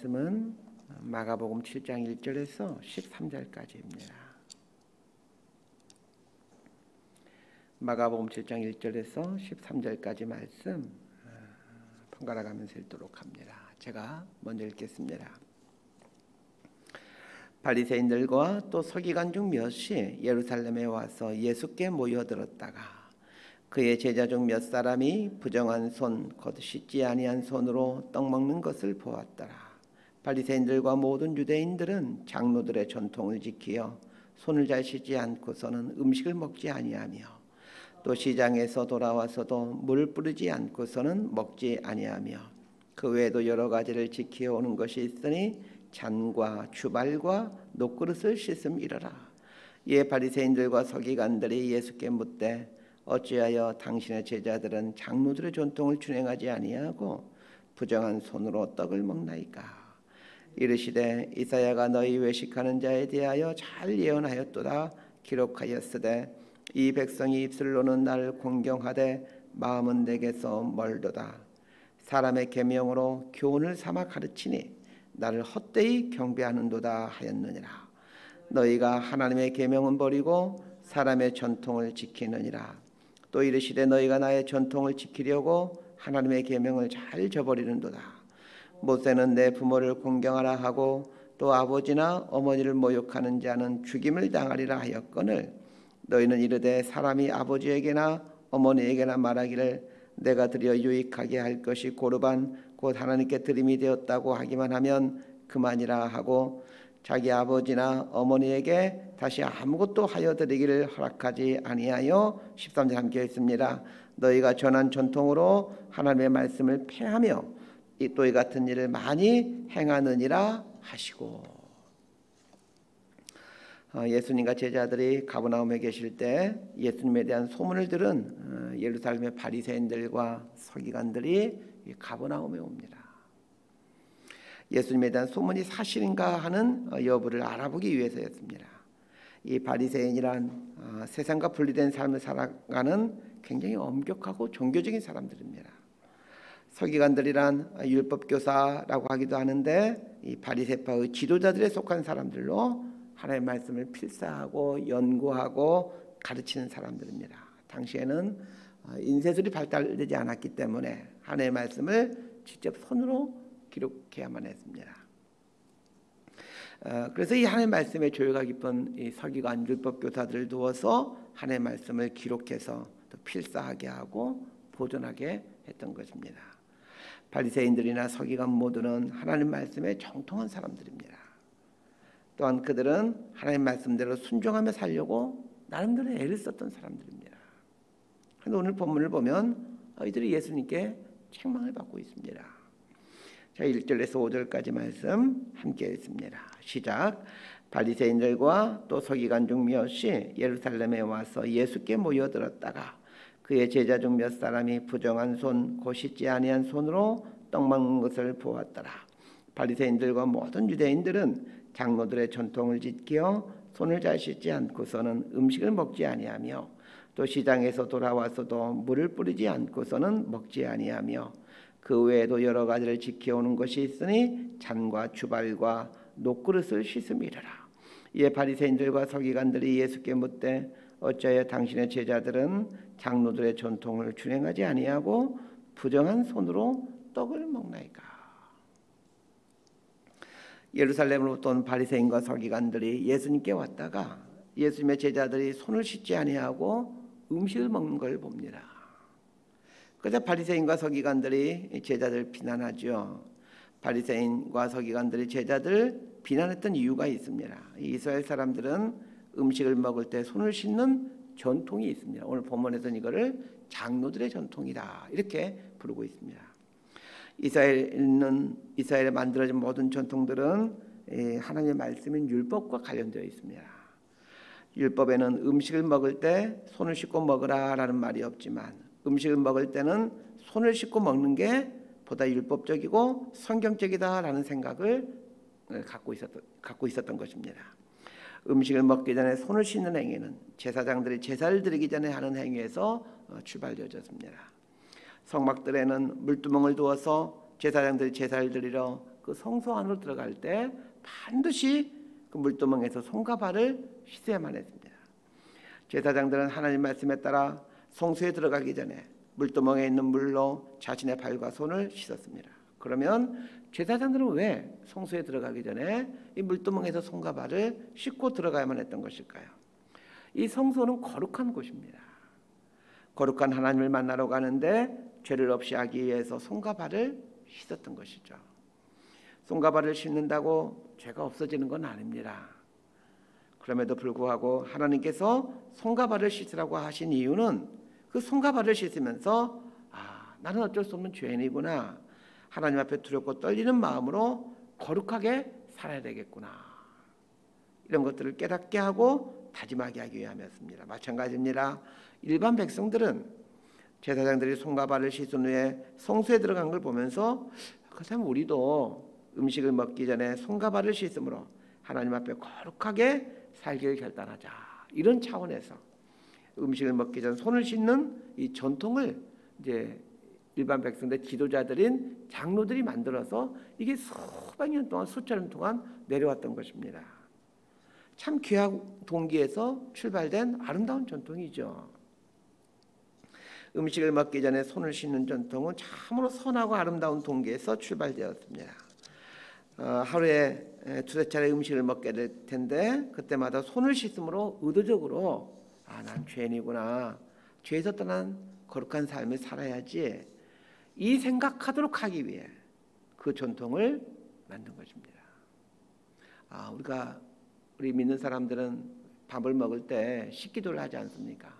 말씀은 마가복음 7장 1절에서 13절까지입니다. 마가복음 7장 1절에서 13절까지 말씀 번갈아 가면서 읽도록 합니다. 제가 먼저 읽겠습니다. 바리새인들과 또 서기관 중 몇이 예루살렘에 와서 예수께 모여들었다가 그의 제자 중 몇 사람이 부정한 손 곧 씻지 아니한 손으로 떡 먹는 것을 보았더라. 바리새인들과 모든 유대인들은 장로들의 전통을 지키어 손을 잘 씻지 않고서는 음식을 먹지 아니하며 또 시장에서 돌아와서도 물을 뿌리지 않고서는 먹지 아니하며 그 외에도 여러 가지를 지키어 오는 것이 있으니 잔과 주발과 녹그릇을 씻음이러라. 이에 바리새인들과 서기관들이 예수께 묻되 어찌하여 당신의 제자들은 장로들의 전통을 준행하지 아니하고 부정한 손으로 떡을 먹나이까? 이르시되 이사야가 너희 외식하는 자에 대하여 잘 예언하였도다. 기록하였으되 이 백성이 입술로는 나를 공경하되 마음은 내게서 멀도다. 사람의 계명으로 교훈을 삼아 가르치니 나를 헛되이 경배하는도다 하였느니라. 너희가 하나님의 계명은 버리고 사람의 전통을 지키느니라. 또 이르시되 너희가 나의 전통을 지키려고 하나님의 계명을 잘 저버리는도다. 모세는 내 부모를 공경하라 하고 또 아버지나 어머니를 모욕하는 자는 죽임을 당하리라 하였거늘 너희는 이르되 사람이 아버지에게나 어머니에게나 말하기를 내가 드려 유익하게 할 것이 고르반 곧 하나님께 드림이 되었다고 하기만 하면 그만이라 하고 자기 아버지나 어머니에게 다시 아무것도 하여 드리기를 허락하지 아니하여 13절 함께 읽습니다. 너희가 전한 전통으로 하나님의 말씀을 폐하며 또 이 같은 일을 많이 행하느니라 하시고. 예수님과 제자들이 가버나움에 계실 때 예수님에 대한 소문을 들은 예루살렘의 바리새인들과 서기관들이 가버나움에 옵니다. 예수님에 대한 소문이 사실인가 하는 여부를 알아보기 위해서였습니다. 이 바리새인이란 세상과 분리된 삶을 살아가는 굉장히 엄격하고 종교적인 사람들입니다. 서기관들이란 율법교사라고 하기도 하는데 이 바리새파의 지도자들에 속한 사람들로 하나님의 말씀을 필사하고 연구하고 가르치는 사람들입니다. 당시에는 인쇄술이 발달되지 않았기 때문에 하나님의 말씀을 직접 손으로 기록해야만 했습니다. 그래서 이 하나님의 말씀에 조예가 깊은 이 서기관 율법교사들을 두어서 하나님의 말씀을 기록해서 또 필사하게 하고 보존하게 했던 것입니다. 바리새인들이나 서기관 모두는 하나님 말씀에 정통한 사람들입니다. 또한 그들은 하나님 말씀대로 순종하며 살려고 나름대로 애를 썼던 사람들입니다. 그런데 오늘 본문을 보면 이들이 예수님께 책망을 받고 있습니다. 자, 1절에서 5절까지 말씀 함께 읽습니다. 시작. 바리새인들과 또 서기관 중 몇이 예루살렘에 와서 예수께 모여들었다가 그의 제자 중 몇 사람이 부정한 손 곧 씻지 아니한 손으로 떡 먹는 것을 보았더라. 바리새인들과 모든 유대인들은 장로들의 전통을 지켜 손을 잘 씻지 않고서는 음식을 먹지 아니하며 또 시장에서 돌아와서도 물을 뿌리지 않고서는 먹지 아니하며 그 외에도 여러 가지를 지켜오는 것이 있으니 잔과 주발과 녹그릇을 씻음이러라. 이에 바리새인들과 서기관들이 예수께 묻되 어찌하여 당신의 제자들은 장로들의 전통을 준행하지 아니하고 부정한 손으로 떡을 먹나이까? 예루살렘으로부터 온 바리새인과 서기관들이 예수님께 왔다가 예수님의 제자들이 손을 씻지 아니하고 음식을 먹는 걸 봅니다. 그래서 바리새인과 서기관들이 제자들을 비난하죠. 바리새인과 서기관들이 제자들을 비난했던 이유가 있습니다. 이스라엘 사람들은 음식을 먹을 때 손을 씻는 전통이 있습니다. 오늘 본문에서는 이거를 장로들의 전통이다 이렇게 부르고 있습니다. 이스라엘에 만들어진 모든 전통들은 하나님의 말씀인 율법과 관련되어 있습니다. 율법에는 음식을 먹을 때 손을 씻고 먹으라라는 말이 없지만 음식을 먹을 때는 손을 씻고 먹는 게 보다 율법적이고 성경적이다라는 생각을 갖고 있었던 것입니다. 음식을 먹기 전에 손을 씻는 행위는 제사장들이 제사를 드리기 전에 하는 행위에서 출발되어졌습니다. 성막들에는 물두멍을 두어서 제사장들이 제사를 드리러 그 성소 안으로 들어갈 때 반드시 그 물두멍에서 손과 발을 씻어야만 했습니다. 제사장들은 하나님 말씀에 따라 성소에 들어가기 전에 물두멍에 있는 물로 자신의 발과 손을 씻었습니다. 그러면 제사장들은 왜 성소에 들어가기 전에 이 물두멍에서 손과 발을 씻고 들어가야만 했던 것일까요? 이 성소는 거룩한 곳입니다. 거룩한 하나님을 만나러 가는데 죄를 없이 하기 위해서 손과 발을 씻었던 것이죠. 손과 발을 씻는다고 죄가 없어지는 건 아닙니다. 그럼에도 불구하고 하나님께서 손과 발을 씻으라고 하신 이유는 그 손과 발을 씻으면서 나는 어쩔 수 없는 죄인이구나, 하나님 앞에 두렵고 떨리는 마음으로 거룩하게 살아야 되겠구나, 이런 것들을 깨닫게 하고 다짐하게 하기 위함이었습니다. 마찬가지입니다. 일반 백성들은 제사장들이 손과 발을 씻은 후에 성소에 들어간 걸 보면서 그렇다면 우리도 음식을 먹기 전에 손과 발을 씻음으로 하나님 앞에 거룩하게 살기를 결단하자, 이런 차원에서 음식을 먹기 전 손을 씻는 이 전통을 이제 일반 백성들 지도자들인 장로들이 만들어서 이게 수백 년 동안, 수천 년 동안 내려왔던 것입니다. 참 귀한 동기에서 출발된 아름다운 전통이죠. 음식을 먹기 전에 손을 씻는 전통은 참으로 선하고 아름다운 동기에서 출발되었습니다. 하루에 두세 차례 음식을 먹게 될 텐데 그때마다 손을 씻음으로 의도적으로 난 죄인이구나, 죄에서 떠난 거룩한 삶을 살아야지, 이 생각하도록 하기 위해 그 전통을 만든 것입니다. 우리 믿는 사람들은 밥을 먹을 때 식기도를 하지 않습니까?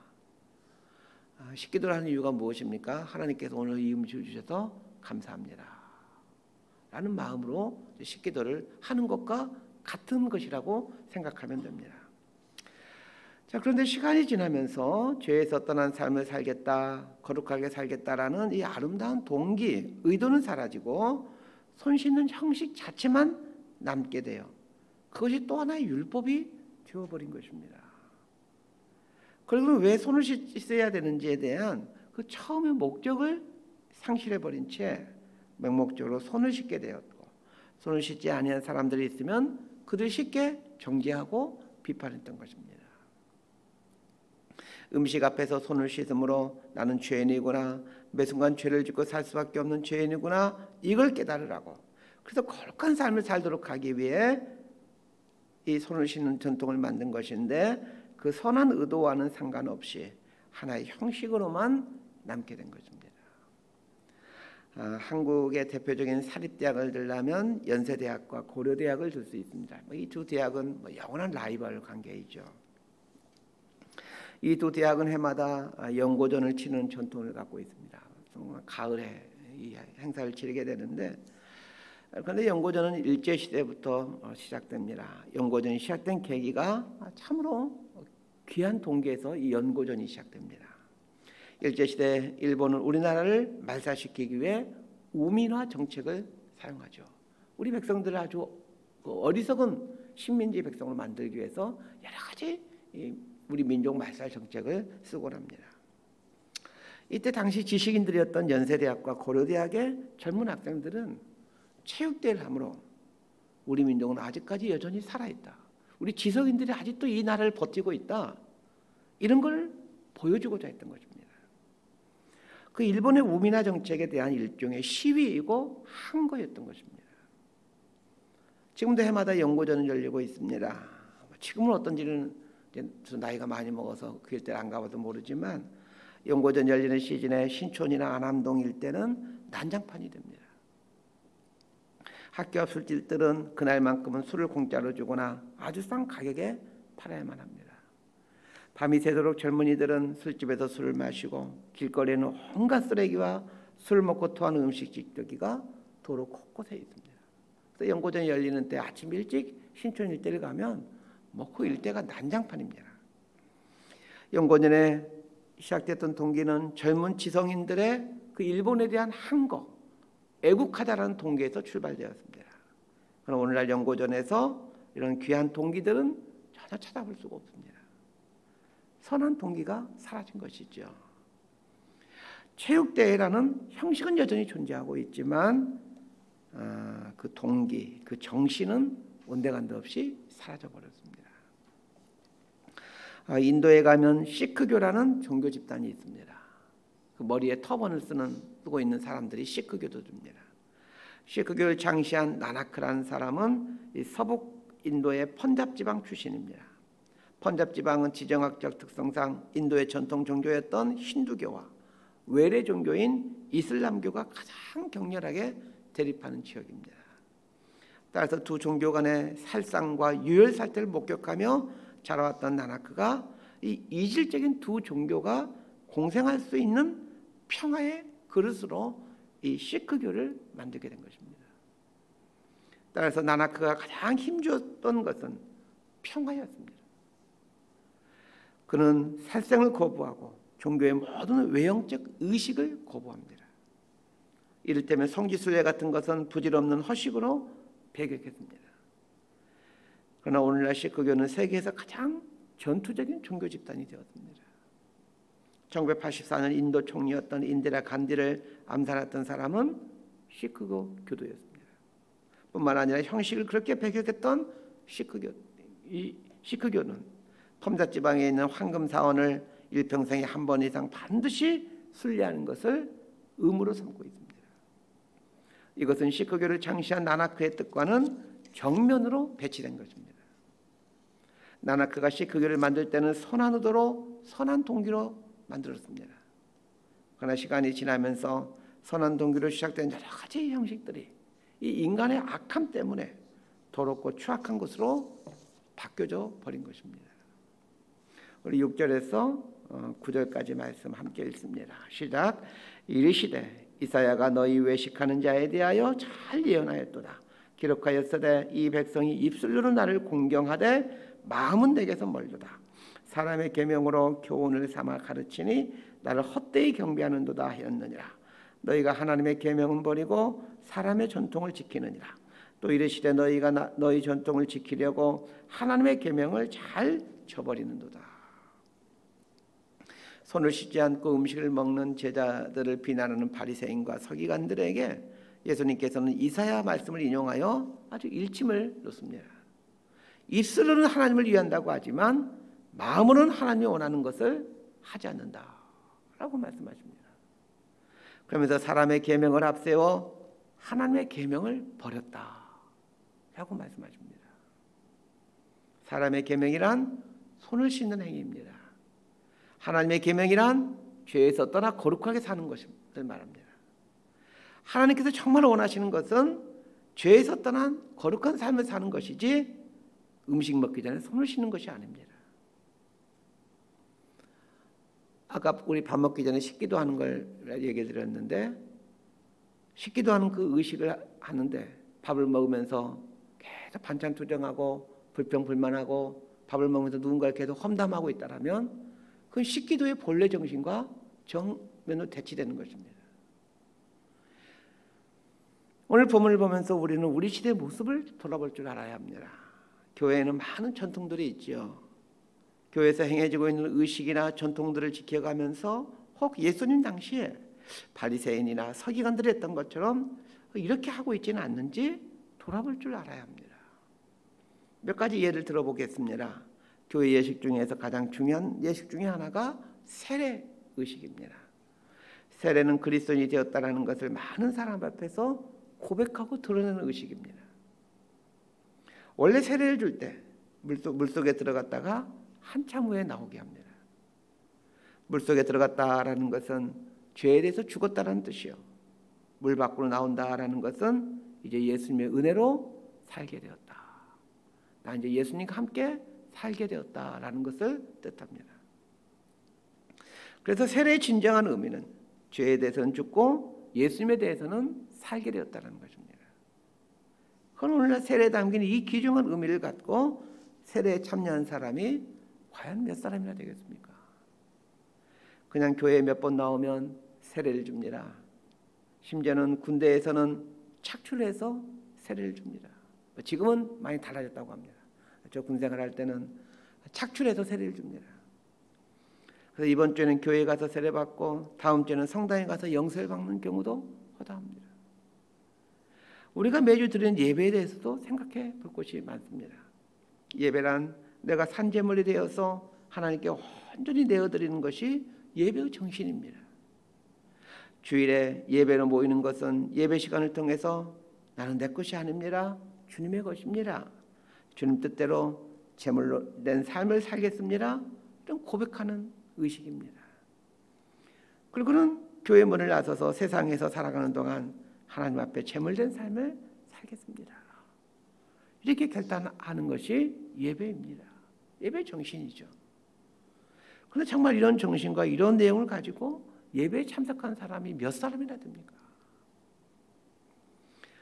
식기도를 하는 이유가 무엇입니까? 하나님께서 오늘 이 음식을 주셔서 감사합니다 라는 마음으로 식기도를 하는 것과 같은 것이라고 생각하면 됩니다. 자, 그런데 시간이 지나면서 죄에서 떠난 삶을 살겠다, 거룩하게 살겠다라는 이 아름다운 동기, 의도는 사라지고 손 씻는 형식 자체만 남게 돼요. 그것이 또 하나의 율법이 되어버린 것입니다. 그리고 왜 손을 씻어야 되는지에 대한 그 처음의 목적을 상실해버린 채 맹목적으로 손을 씻게 되었고, 손을 씻지 아니한 사람들이 있으면 그들 쉽게 정죄하고 비판했던 것입니다. 음식 앞에서 손을 씻음으로 나는 죄인이구나, 매 순간 죄를 짓고 살 수밖에 없는 죄인이구나, 이걸 깨달으라고, 그래서 거룩한 삶을 살도록 하기 위해 이 손을 씻는 전통을 만든 것인데 그 선한 의도와는 상관없이 하나의 형식으로만 남게 된 것입니다. 한국의 대표적인 사립대학을 들라면 연세대학과 고려대학을 들 수 있습니다. 이 두 대학은 영원한 라이벌 관계이죠. 이 두 대학은 해마다 연고전을 치는 전통을 갖고 있습니다. 가을에 이 행사를 치르게 되는데, 그런데 연고전은 일제시대부터 시작됩니다. 연고전이 시작된 계기가 참으로 귀한 동기에서 이 연고전이 시작됩니다. 일제시대 일본은 우리나라를 말살시키기 위해 우민화 정책을 사용하죠. 우리 백성들을 아주 어리석은 식민지 백성으로 만들기 위해서 여러 가지 우리 민족 말살 정책을 쓰곤 합니다. 이때 당시 지식인들이었던 연세대학과 고려대학의 젊은 학생들은 체육대회를 하므로 우리 민족은 아직까지 여전히 살아있다, 우리 지성인들이 아직도 이 나라를 버티고 있다, 이런 걸 보여주고자 했던 것입니다. 그 일본의 우민화 정책에 대한 일종의 시위이고 항거였던 것입니다. 지금도 해마다 연고전은 열리고 있습니다. 지금은 어떤지는 이제 나이가 많이 먹어서 그 일대를 안 가봐도 모르지만 연고전 열리는 시즌에 신촌이나 안암동 일대는 난장판이 됩니다. 학교 앞 술집들은 그날만큼은 술을 공짜로 주거나 아주 싼 가격에 팔아야만 합니다. 밤이 새도록 젊은이들은 술집에서 술을 마시고 길거리에는 온갖 쓰레기와 술 먹고 토하는 음식 찌꺼기가 도로 곳곳에 있습니다. 그래서 연고전이 열리는 때 아침 일찍 신촌 일대를 가면 그 일대가 난장판입니다. 연고전에 시작됐던 동기는 젊은 지성인들의 그 일본에 대한 항거, 애국하자라는 동기에서 출발되었습니다. 그럼 오늘날 연고전에서 이런 귀한 동기들은 전혀 찾아볼 수가 없습니다. 선한 동기가 사라진 것이죠. 체육대회라는 형식은 여전히 존재하고 있지만 그 동기, 그 정신은 온데간데 없이 사라져 버렸습니다. 인도에 가면 시크교라는 종교 집단이 있습니다. 그 머리에 터번을 쓰고 있는 사람들이 시크교도입니다. 시크교를 창시한 나나크라는 사람은 이 서북 인도의 펀잡 지방 출신입니다. 펀잡 지방은 지정학적 특성상 인도의 전통 종교였던 힌두교와 외래 종교인 이슬람교가 가장 격렬하게 대립하는 지역입니다. 따라서 두 종교 간의 살상과 유혈살태를 목격하며 자라왔던 나나크가 이 이질적인 두 종교가 공생할 수 있는 평화의 그릇으로 이 시크교를 만들게 된 것입니다. 따라서 나나크가 가장 힘주었던 것은 평화였습니다. 그는 살생을 거부하고 종교의 모든 외형적 의식을 거부합니다. 이를테면 성지순례 같은 것은 부질없는 허식으로 배격했습니다. 그러나 오늘날 시크교는 세계에서 가장 전투적인 종교 집단이 되었습니다. 1984년 인도 총리였던 인디라 간디를 암살했던 사람은 시크교 교도였습니다. 뿐만 아니라 형식을 그렇게 배격했던 시크교는 펌잡 지방에 있는 황금 사원을 일평생에 한 번 이상 반드시 순례하는 것을 의무로 삼고 있습니다. 이것은 시크교를 창시한 나나크의 뜻과는 정면으로 배치된 것입니다. 나나크가 시크교를 만들 때는 선한 의도로 선한 동기로 만들었습니다. 그러나 시간이 지나면서 선한 동기로 시작된 여러 가지 형식들이 이 인간의 악함 때문에 더럽고 추악한 것으로 바뀌어져 버린 것입니다. 우리 6절에서 9절까지 말씀 함께 읽습니다. 시작. 이르시되 이사야가 너희 외식하는 자에 대하여 잘 예언하였도다. 기록하였으되 이 백성이 입술로는 나를 공경하되 마음은 내게서 멀도다. 사람의 계명으로 교훈을 삼아 가르치니 나를 헛되이 경배하는도다 하였느니라. 너희가 하나님의 계명은 버리고 사람의 전통을 지키느니라. 또 이르시되 너희가 너희 전통을 지키려고 하나님의 계명을 잘 저버리는도다. 손을 씻지 않고 음식을 먹는 제자들을 비난하는 바리새인과 서기관들에게 예수님께서는 이사야 말씀을 인용하여 아주 일침을 놓습니다. 입술로는 하나님을 위한다고 하지만 마음으로는 하나님이 원하는 것을 하지 않는다라고 말씀하십니다. 그러면서 사람의 계명을 앞세워 하나님의 계명을 버렸다라고 말씀하십니다. 사람의 계명이란 손을 씻는 행위입니다. 하나님의 계명이란 죄에서 떠나 거룩하게 사는 것을 말합니다. 하나님께서 정말 원하시는 것은 죄에서 떠난 거룩한 삶을 사는 것이지 음식 먹기 전에 손을 씻는 것이 아닙니다. 아까 우리 밥 먹기 전에 씻기도 하는 걸 얘기 드렸는데 씻기도 하는 그 의식을 하는데 밥을 먹으면서 계속 반찬 투정하고 불평불만하고 밥을 먹으면서 누군가를 계속 험담하고 있다라면 그건 식기도의 본래 정신과 정면으로 대치되는 것입니다. 오늘 본문을 보면서 우리는 우리 시대의 모습을 돌아볼 줄 알아야 합니다. 교회에는 많은 전통들이 있죠. 교회에서 행해지고 있는 의식이나 전통들을 지켜가면서 혹 예수님 당시에 바리새인이나 서기관들이 했던 것처럼 이렇게 하고 있지는 않는지 돌아볼 줄 알아야 합니다. 몇 가지 예를 들어보겠습니다. 교회 예식 중에서 가장 중요한 예식 중에 하나가 세례 의식입니다. 세례는 그리스도인이 되었다는 것을 많은 사람 앞에서 고백하고 드러내는 의식입니다. 원래 세례를 줄 때 물속에 들어갔다가 한참 후에 나오게 합니다. 물속에 들어갔다라는 것은 죄에 대해서 죽었다라는 뜻이요. 물 밖으로 나온다라는 것은 이제 예수님의 은혜로 살게 되었다. 나 이제 예수님과 함께 살게 되었다라는 것을 뜻합니다. 그래서 세례의 진정한 의미는 죄에 대해서는 죽고 예수님에 대해서는 살게 되었다는 것입니다. 그건 오늘날 세례에 담긴 이 귀중한 의미를 갖고 세례에 참여한 사람이 과연 몇 사람이나 되겠습니까? 그냥 교회에 몇 번 나오면 세례를 줍니다. 심지어는 군대에서는 착출해서 세례를 줍니다. 지금은 많이 달라졌다고 합니다. 저 군생활 할 때는 착출해서 세례를 줍니다. 그래서 이번 주에는 교회에 가서 세례 받고 다음 주에는 성당에 가서 영세를 받는 경우도 허다합니다. 우리가 매주 드리는 예배에 대해서도 생각해 볼 것이 많습니다. 예배란 내가 산제물이 되어서 하나님께 온전히 내어드리는 것이 예배의 정신입니다. 주일에 예배로 모이는 것은 예배 시간을 통해서 나는 내 것이 아닙니다, 주님의 것입니다, 주님 뜻대로 제물로 낸 삶을 살겠습니다, 좀 고백하는 의식입니다. 그리고는 교회 문을 나서서 세상에서 살아가는 동안 하나님 앞에 제물된 삶을 살겠습니다, 이렇게 결단하는 것이 예배입니다. 예배 정신이죠. 그런데 정말 이런 정신과 이런 내용을 가지고 예배에 참석한 사람이 몇 사람이나 됩니까?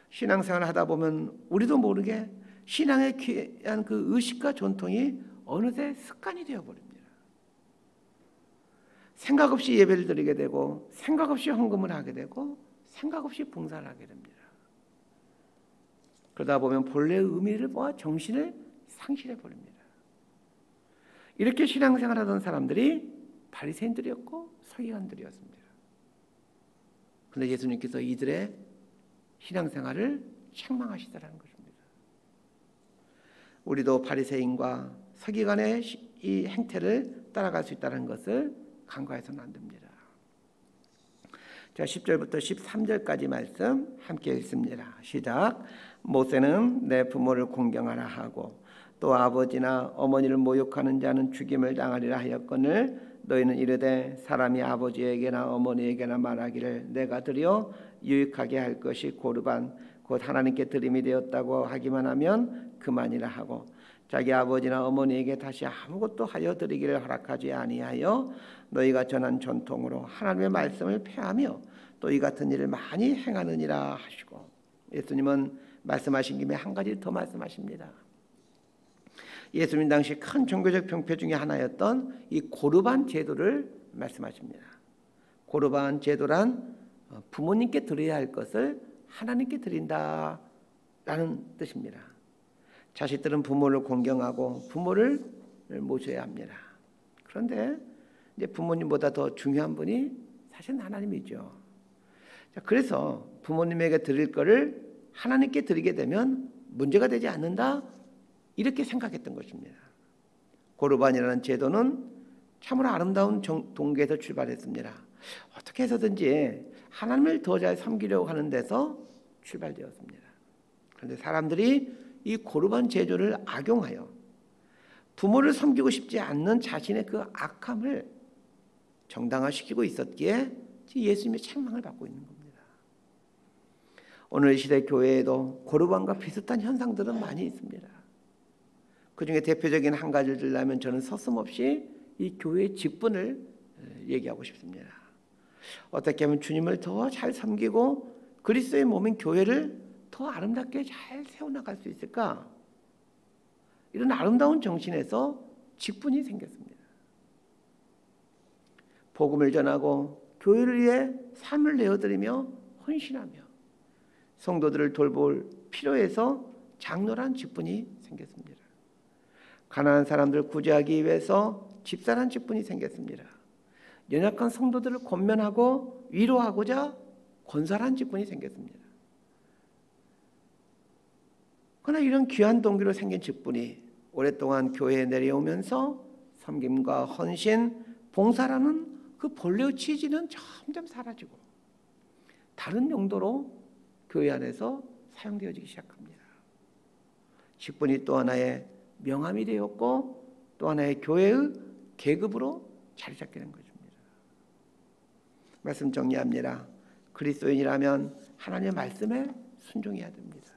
신앙생활을 하다 보면 우리도 모르게 신앙에 귀한 그 의식과 전통이 어느새 습관이 되어버립니다. 생각 없이 예배를 드리게 되고, 생각 없이 헌금을 하게 되고, 생각 없이 봉사를 하게 됩니다. 그러다 보면 본래의 의미를 보아 정신을 상실해 버립니다. 이렇게 신앙생활하던 사람들이 바리새인들이었고 서기관들이었습니다. 그런데 예수님께서 이들의 신앙생활을 책망하시더라는 것입니다. 우리도 바리새인과 서기관의 이 행태를 따라갈 수 있다는 것을 간과해서는 안 됩니다. 자, 10절부터 13절까지 말씀 함께 읽습니다. 시작. 모세는 내 부모를 공경하라 하고 또 아버지나 어머니를 모욕하는 자는 죽임을 당하리라 하였거늘 너희는 이르되 사람이 아버지에게나 어머니에게나 말하기를 내가 드려 유익하게 할 것이 고르반 곧 하나님께 드림이 되었다고 하기만 하면 그만이라 하고 자기 아버지나 어머니에게 다시 아무것도 하여 드리기를 허락하지 아니하여 너희가 전한 전통으로 하나님의 말씀을 폐하며 또 이 같은 일을 많이 행하느니라 하시고, 예수님은 말씀하신 김에 한 가지 더 말씀하십니다. 예수님 당시 큰 종교적 병폐 중에 하나였던 이 고르반 제도를 말씀하십니다. 고르반 제도란 부모님께 드려야 할 것을 하나님께 드린다라는 뜻입니다. 자식들은 부모를 공경하고 부모를 모셔야 합니다. 그런데 이제 부모님보다 더 중요한 분이 사실은 하나님이죠. 자, 그래서 부모님에게 드릴 것을 하나님께 드리게 되면 문제가 되지 않는다, 이렇게 생각했던 것입니다. 고르반이라는 제도는 참으로 아름다운 동기에서 출발했습니다. 어떻게 해서든지 하나님을 더 잘 섬기려고 하는 데서 출발되었습니다. 그런데 사람들이 이 고르반 제도를 악용하여 부모를 섬기고 싶지 않는 자신의 그 악함을 정당화시키고 있었기에 예수님의 책망을 받고 있는 겁니다. 오늘 시대 교회에도 고르반과 비슷한 현상들은 많이 있습니다. 그중에 대표적인 한 가지를 들려면 저는 서슴없이 이 교회의 직분을 얘기하고 싶습니다. 어떻게 하면 주님을 더 잘 섬기고 그리스도의 몸인 교회를 더 아름답게 잘 세워나갈 수 있을까? 이런 아름다운 정신에서 직분이 생겼습니다. 복음을 전하고 교회를 위해 삶을 내어드리며 헌신하며 성도들을 돌볼 필요해서 장로란 직분이 생겼습니다. 가난한 사람들을 구제하기 위해서 집사란 직분이 생겼습니다. 연약한 성도들을 권면하고 위로하고자 권사란 직분이 생겼습니다. 그러나 이런 귀한 동기로 생긴 직분이 오랫동안 교회에 내려오면서 섬김과 헌신, 봉사라는 그 본래의 취지는 점점 사라지고 다른 용도로 교회 안에서 사용되어지기 시작합니다. 직분이 또 하나의 명함이 되었고 또 하나의 교회의 계급으로 자리 잡게 된 것입니다. 말씀 정리합니다. 그리스도인이라면 하나님의 말씀에 순종해야 됩니다.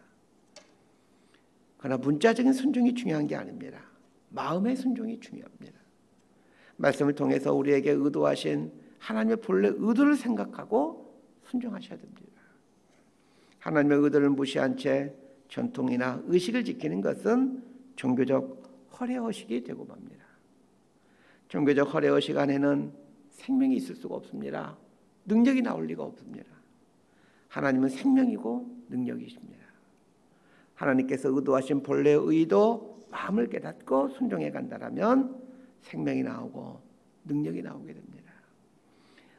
그러나 문자적인 순종이 중요한 게 아닙니다. 마음의 순종이 중요합니다. 말씀을 통해서 우리에게 의도하신 하나님의 본래 의도를 생각하고 순종하셔야 됩니다. 하나님의 의도를 무시한 채 전통이나 의식을 지키는 것은 종교적 허례허식이 되고 맙니다. 종교적 허례허식 안에는 생명이 있을 수가 없습니다. 능력이 나올 리가 없습니다. 하나님은 생명이고 능력이십니다. 하나님께서 의도하신 본래의 의도, 마음을 깨닫고 순종해 간다면 생명이 나오고 능력이 나오게 됩니다.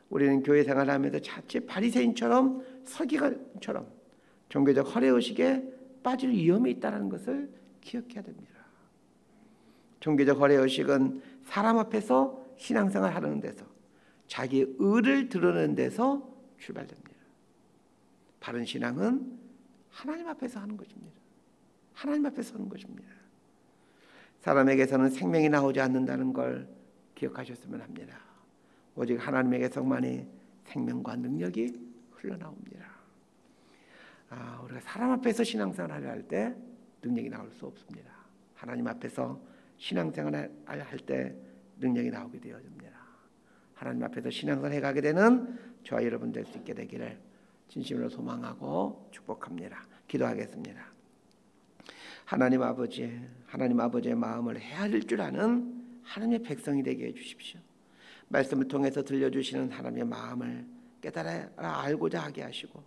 우리는 교회 생활하면서 자칫 바리새인처럼 서기관처럼 종교적 허례의식에 빠질 위험이 있다는 것을 기억해야 됩니다. 종교적 허례의식은 사람 앞에서 신앙생활 하는 데서, 자기의 의를 드러내는 데서 출발됩니다. 바른 신앙은 하나님 앞에서 하는 것입니다. 하나님 앞에서 하는 것입니다. 사람에게서는 생명이 나오지 않는다는 걸 기억하셨으면 합니다. 오직 하나님에게서만이 생명과 능력이 흘러나옵니다. 우리가 사람 앞에서 신앙생활을 할 때 능력이 나올 수 없습니다. 하나님 앞에서 신앙생활을 할 때 능력이 나오게 되어집니다. 하나님 앞에서 신앙생활을 해가게 되는 저와 여러분 될 수 있게 되기를 진심으로 소망하고 축복합니다. 기도하겠습니다. 하나님 아버지의 마음을 헤아릴 줄 아는 하나님의 백성이 되게 해주십시오. 말씀을 통해서 들려주시는 하나님의 마음을 깨달아 알고자 하게 하시고,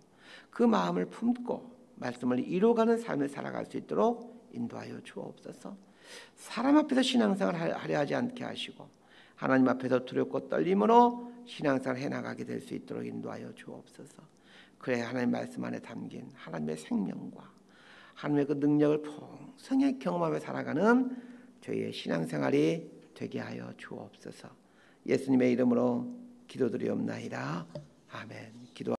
그 마음을 품고 말씀을 이루어가는 삶을 살아갈 수 있도록 인도하여 주옵소서. 사람 앞에서 신앙생활을 하려 하지 않게 하시고, 하나님 앞에서 두렵고 떨림으로 신앙생활을 해나가게 될 수 있도록 인도하여 주옵소서. 그래 하나님 말씀 안에 담긴 하나님의 생명과 하나님의 그 능력을 풍성히 경험하며 살아가는 저희의 신앙생활이 되게 하여 주옵소서. 예수님의 이름으로 기도드리옵나이다. 아멘. 기도